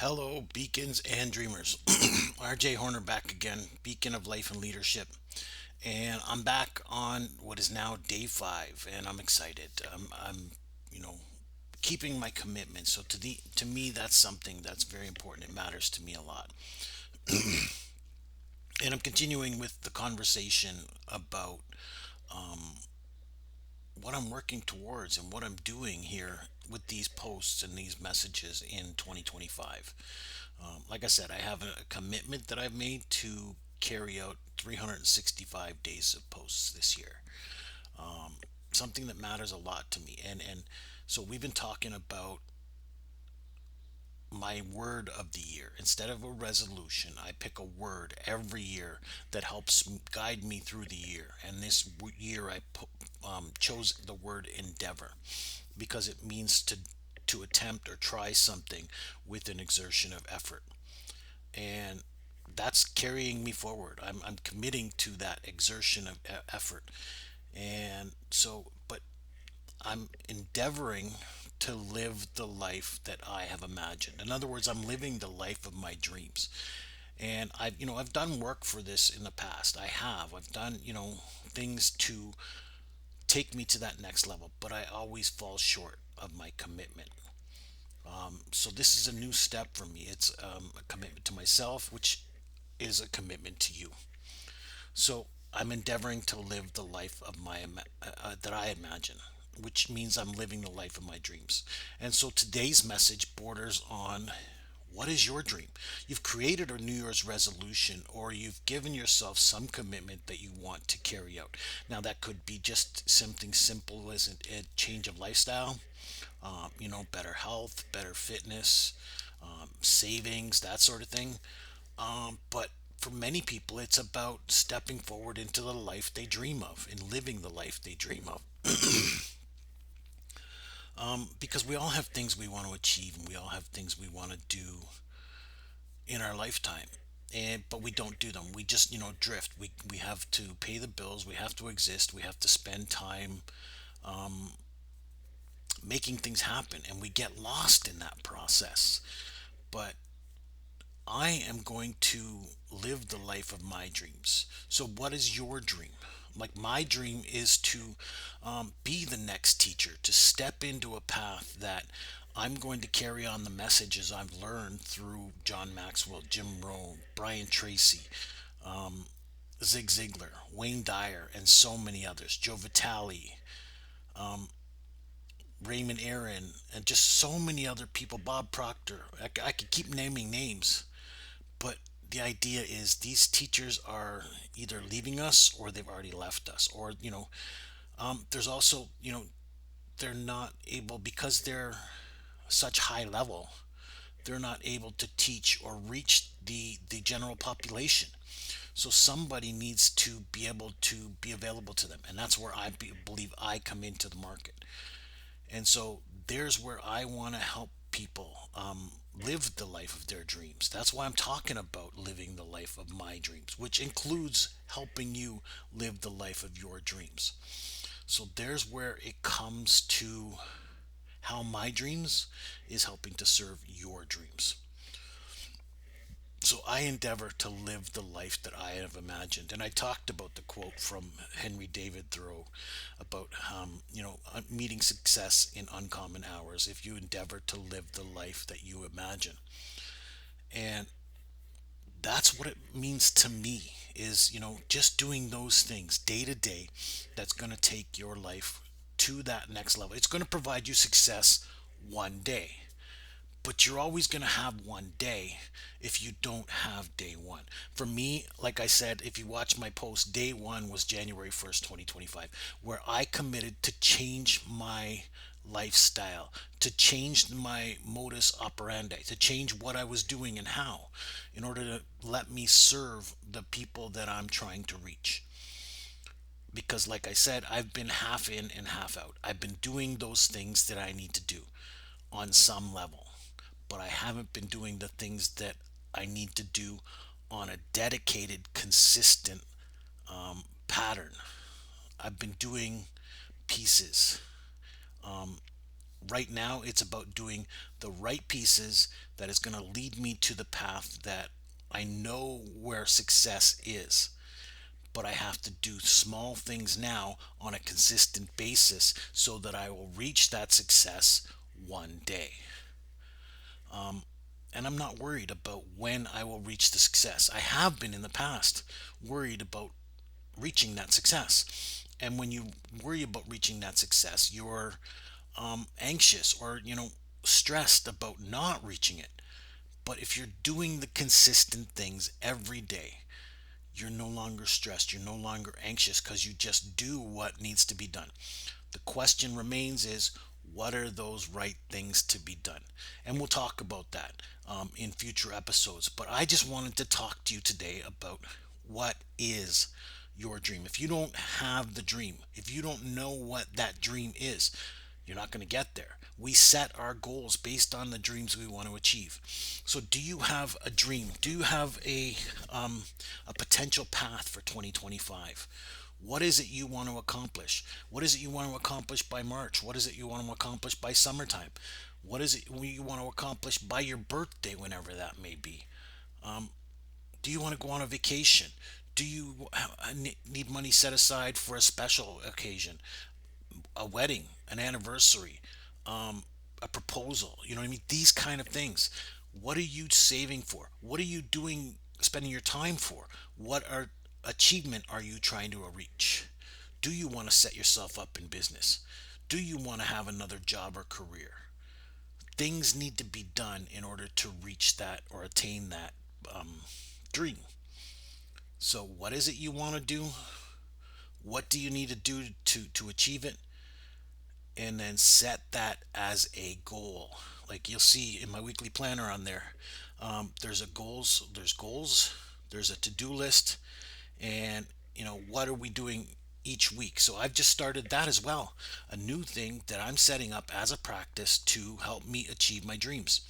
Hello, beacons and dreamers. RJ Horner back again, beacon of life and leadership. And I'm back on what is now day 5, and I'm excited. I'm you know, keeping my commitment. So to me, that's something that's very important. It matters to me a lot. And I'm continuing with the conversation about what I'm working towards and what I'm doing here with these posts and these messages in 2025. Like I said, I have a commitment that I've made to carry out 365 days of posts this year. Something that matters a lot to me. And so we've been talking about my word of the year. Instead of a resolution, I pick a word every year that helps guide me through the year. And this year chose the word endeavor because it means to attempt or try something with an exertion of effort. And that's carrying me forward. I'm committing to that exertion of effort. And so, but I'm endeavoring to live the life that I have imagined. In other words, I'm living the life of my dreams. And I've done work for this in the past. I've done, things to take me to that next level, but I always fall short of my commitment. So this is a new step for me. It's a commitment to myself, which is a commitment to you. So I'm endeavoring to live the life of that I imagine, which means I'm living the life of my dreams. And so today's message borders on what is your dream? You've created a New Year's resolution or you've given yourself some commitment that you want to carry out. Now, that could be just something simple as a change of lifestyle, better health, better fitness, savings, that sort of thing. But for many people, it's about stepping forward into the life they dream of and living the life they dream of. Because we all have things we want to achieve and we all have things we want to do in our lifetime. But we don't do them. We just, drift. We have to pay the bills. We have to exist. We have to spend time making things happen, and we get lost in that process. But I am going to live the life of my dreams. So, what is your dream? Like, my dream is to be the next teacher, to step into a path that I'm going to carry on the messages I've learned through John Maxwell, Jim Rohn, Brian Tracy, Zig Ziglar, Wayne Dyer, and so many others, Joe Vitale, Raymond Aaron, and just so many other people, Bob Proctor. I could keep naming names. But the idea is these teachers are either leaving us or they've already left us. Or, there's also, they're not able, because they're such high level, they're not able to teach or reach the general population. So somebody needs to be able to be available to them. And that's where believe I come into the market. And so there's where I want to help people live the life of their dreams. That's why I'm talking about living the life of my dreams, which includes helping you live the life of your dreams. So there's where it comes to how my dreams is helping to serve your dreams. So I endeavor to live the life that I have imagined. And I talked about the quote from Henry David Thoreau about, meeting success in uncommon hours if you endeavor to live the life that you imagine. And that's what it means to me is, just doing those things day to day that's going to take your life to that next level. It's going to provide you success one day. But you're always going to have one day if you don't have day one. For me, like I said, if you watch my post, day one was January 1st, 2025, where I committed to change my lifestyle, to change my modus operandi, to change what I was doing and how, in order to let me serve the people that I'm trying to reach. Because, like I said, I've been half in and half out. I've been doing those things that I need to do on some level, but I haven't been doing the things that I need to do on a dedicated, consistent pattern. I've been doing pieces. Right now, it's about doing the right pieces that is going to lead me to the path that I know where success is. But I have to do small things now on a consistent basis so that I will reach that success one day. And I'm not worried about when I will reach the success. I have been in the past worried about reaching that success. And when you worry about reaching that success, you're anxious or, stressed about not reaching it. But if you're doing the consistent things every day, you're no longer stressed. You're no longer anxious because you just do what needs to be done. The question remains is, what are those right things to be done? And we'll talk about that in future episodes. But I just wanted to talk to you today about what is your dream. If you don't have the dream, if you don't know what that dream is, you're not going to get there. We set our goals based on the dreams we want to achieve. So, do you have a dream? Do you have a potential path for 2025? What is it you want to accomplish? What is it you want to accomplish by March? What is it you want to accomplish by summertime? What is it you want to accomplish by your birthday, whenever that may be? Do you want to go on a vacation? Do you need money set aside for a special occasion, a wedding, an anniversary, a proposal? You know what I mean? These kind of things. What are you saving for? What are you doing, spending your time for? What achievement are you trying to reach? Do you want to set yourself up in business? Do you want to have another job or career? Things need to be done in order to reach that or attain that dream. So, what is it you want to do? What do you need to do to achieve it? And then set that as a goal. Like you'll see in my weekly planner on there, there's goals, there's a to-do list, and what are we doing each week. So I've just started that as well, a new thing that I'm setting up as a practice to help me achieve my dreams.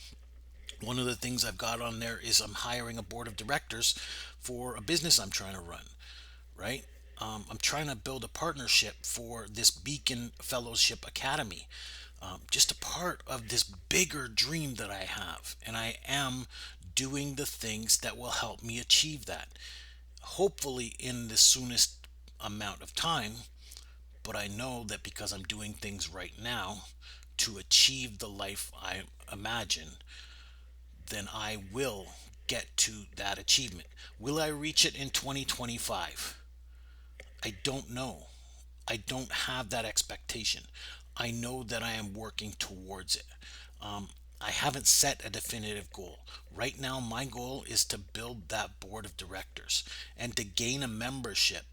One of the things I've got on there is I'm hiring a board of directors for a business I'm trying to run, right? I'm trying to build a partnership for this Beacon Fellowship Academy, just a part of this bigger dream that I have. And I am doing the things that will help me achieve that, hopefully in the soonest amount of time. But I know that because I'm doing things right now to achieve the life I imagine, then I will get to that achievement. Will I reach it in 2025? I don't know. I don't have that expectation. I know that I am working towards it. I haven't set a definitive goal. Right now, my goal is to build that board of directors and to gain a membership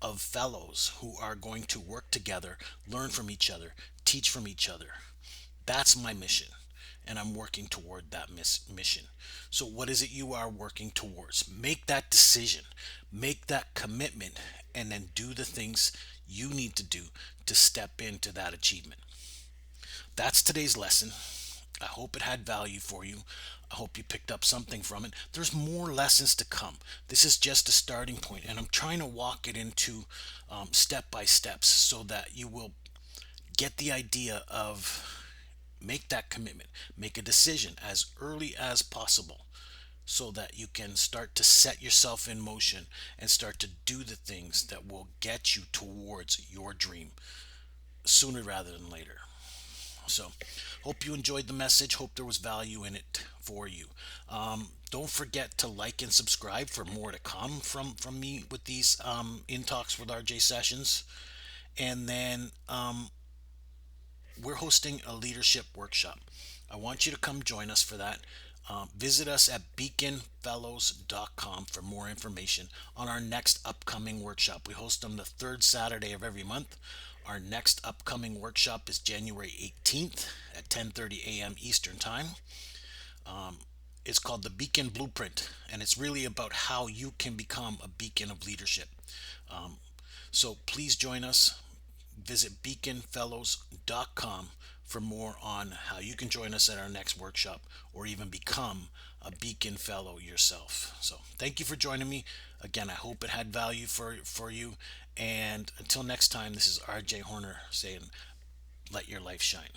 of fellows who are going to work together, learn from each other, teach from each other. That's my mission. And I'm working toward that mission. So, what is it you are working towards? Make that decision, make that commitment, and then do the things you need to do to step into that achievement. That's today's lesson. I hope it had value for you. I hope you picked up something from it. There's more lessons to come. This is just a starting point, and I'm trying to walk it into step by steps so that you will get the idea of make that commitment, make a decision as early as possible so that you can start to set yourself in motion and start to do the things that will get you towards your dream sooner rather than later. So, hope you enjoyed the message. Hope there was value in it for you. Don't forget to like and subscribe for more to come from me with these In Talks with RJ sessions. And then we're hosting a leadership workshop. I want you to come join us for that. Visit us at beaconfellows.com for more information on our next upcoming workshop. We host them the third Saturday of every month. Our next upcoming workshop is January 18th at 10:30 a.m. Eastern Time. It's called the Beacon Blueprint, and it's really about how you can become a beacon of leadership. So please join us. Visit beaconfellows.com for more on how you can join us at our next workshop or even become a Beacon Fellow yourself. So thank you for joining me. Again, I hope it had value for you. And until next time, this is RJ Horner saying, let your life shine.